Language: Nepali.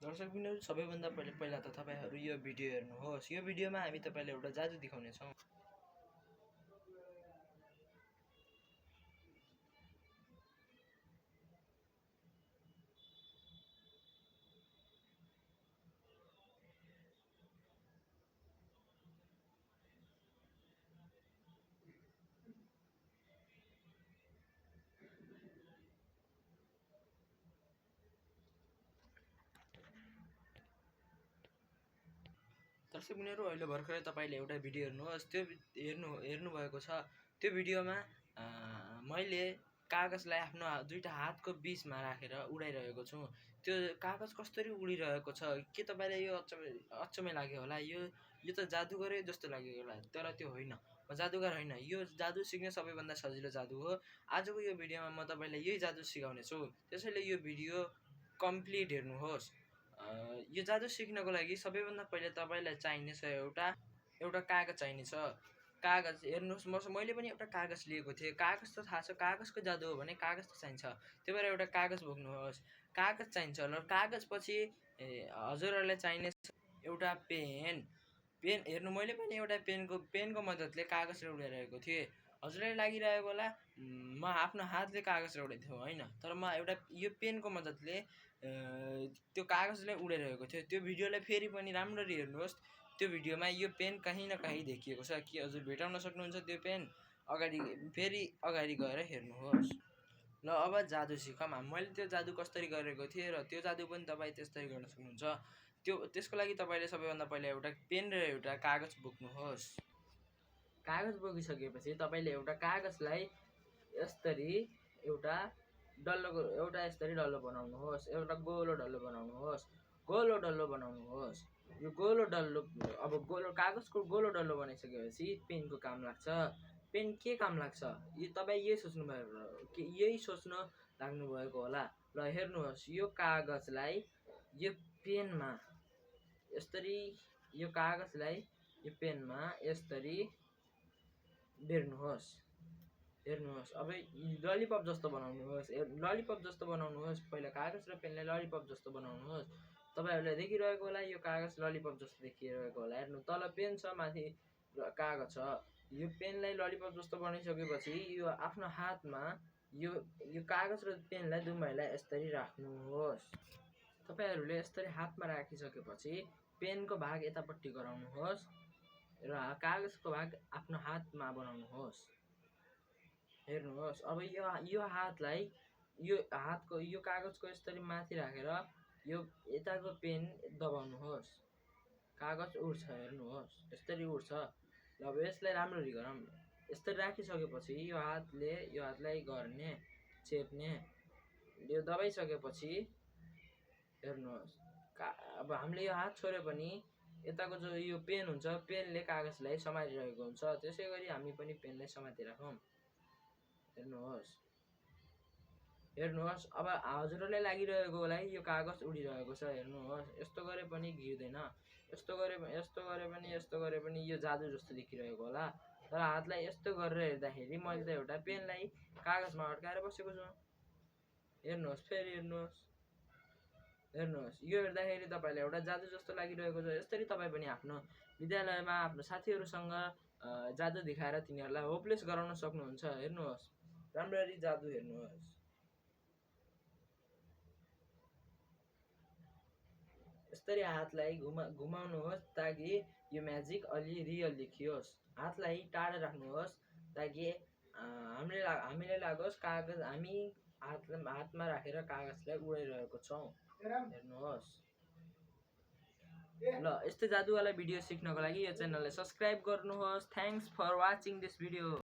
दर्शकबिनहरु सबैभन्दा पहिला त तपाईहरु यो भिडियो हेर्नुहोस्। यो भिडियोमा हामी तपाईलाई एउटा जादु देखाउने छौं। दर्शकबिनहरु अहिले भर्खरै तपाईले एउटा भिडियो हेर्नुहोस्। त्यो हेर्नु भएको छ। त्यो भिडियोमा मैले कागजलाई आफ्नो दुईटा हातको बीचमा राखेर उडाइरहेको छु। त्यो कागज कसरी उडिरहेको छ के तपाईलाई यो अचम्मै लाग्यो होला। यो त जादुगरै जस्तो लाग्यो होला। तर त्यो होइन, म जादुगर होइन। यो जादु सिक्ने सबैभन्दा सजिलो जादु हो। आजको यो भिडियोमा म तपाईलाई यही जादु सिकाउने छु। त्यसैले यो भिडियो कम्प्लिट हेर्नुहोस्। यो जादु सिक्नको लागि सबैभन्दा पहिले तपाईलाई चाहिनेछ एउटा कागज चाहिनेछ। कागज हेर्नुहोस्, मैले पनि एउटा कागज लिएको थिएँ। कागज त थाहा छ, कागजको जादु हो भने कागज त चाहिन्छ। त्यही भएर एउटा कागज बोक्नुहोस्। कागज चाहिन्छ र कागज पछि हजुरहरुलाई चाहिने एउटा पेन। हेर्नु, मैले पनि एउटा पेनको मद्दतले कागजलाई उडाइरहेको थिएँ। हजुरलाई लागिरहेको होला म आफ्नो हातले कागजलाई उडाइदिएको होइन, तर म एउटा यो पेनको मद्दतले त्यो कागजलाई उडाइरहेको थियो। त्यो भिडियोलाई फेरि पनि राम्ररी हेर्नुहोस्। त्यो भिडियोमा यो पेन कहीँ न कहीँ देखिएको छ। के हजुर भेटाउन सक्नुहुन्छ त्यो पेन? फेरि अगाडि गएर हेर्नुहोस्। ल अब जादु सिकौँ। मैले त्यो जादु कसरी गरेको थिएँ र त्यो जादु पनि तपाईँ त्यसरी गर्न सक्नुहुन्छ। त्यसको लागि तपाईले सबैभन्दा पहिला एउटा पेन र एउटा कागज बोक्नुहोस्। कागज बोकिसकेपछि तपाईले एउटा कागजलाई यसरी एउटा यसरी डल्लो बनाउनुहोस्। एउटा गोलो डल्लो बनाउनुहोस्। यो गोलो डल्लो कागजको गोलो डल्लो बनाइसकेपछि पेनको काम लाग्छ। पेन के काम लाग्छ यो तपाई यही सोच्नु लाग्नु भएको होला। ल हेर्नुहोस्, यो कागजलाई यो पेनमा यसरी बेर्नुहोस्। हेर्नुहोस्, अब ललिपप जस्तो बनाउनुहोस्। पहिला कागज र पेनलाई ललिपप जस्तो बनाउनुहोस्। तपाईहरुले देखिरहेको होला यो कागज ललिपप जस्तो देखिरहेको होला। हेर्नु, तल पेन छ, माथि कागज छ। यो पेनलाई ललिपप जस्तो बनाइसकेपछि यो आफ्नो हातमा यो कागज र पेनलाई दुवैलाई यसरी राख्नुहोस्। तपाईहरुले यसरी हातमा राखिसकेपछि पेनको भाग यतापट्टि गराउनुहोस् र कागजको भाग आफ्नो हातमा बनाउनुहोस्। हेर्नुहोस्, अब यो हातलाई यो कागजको यसरी माथि राखेर यो यताको पेन दबाउनुहोस्। कागज उड्छ। हेर्नुहोस्, यसरी उड्छ। ल अब यसलाई राम्ररी गरौँ। यसरी राखिसकेपछि यो हातलाई चेप्ने यो दबाइसकेपछि हेर्नुहोस्, अब हामीले यो हात छोड्यो पनि यताको जो यो पेन हुन्छ, पेनले कागजलाई समातिरहेको हुन्छ। त्यसैगरी हामी पनि पेनलाई समातिराखौँ। हेर्नुहोस्, अब हजुरहरुलाई लागिरहेको होला यो कागज उडिरहेको छ। हेर्नुहोस्, यस्तो गरे पनि गिर्दैन। यस्तो गरे पनि यो जादु जस्तो देखिरहेको होला। तर हातलाई यस्तो गरेर हेर्दाखेरि मैले त एउटा पेनलाई कागजमा अड्काएर बसेको छु। हेर्नुहोस्, फेरि हेर्नुहोस्, यो हेर्दाखेरि तपाईलाई एउटा जादु जस्तो लागिरहेको छ। यसरी तपाई पनि आफ्नो विद्यालयमा आफ्नो साथीहरुसँग जादु देखाएर तिनीहरुलाई होपलेस गराउन सक्नुहुन्छ। हेर्नुहोस्, राम्ररी जादु हेर्नुहोस्। यसरी हातलाई घुमाउनुहोस् ताकि यो म्याजिक अलि रियल देखियोस्। हातलाई टाढा राख्नुहोस् ताकि हामीले लागोस् हामी हातमा राखेर कागजलाई उडाइरहेको छौं। हेर्नुहोस्, ल यस्तै जादुवाला भिडियो सिक्नको लागि यो च्यानललाई सब्स्क्राइब गर्नुहोस्। Thanks for watching this video.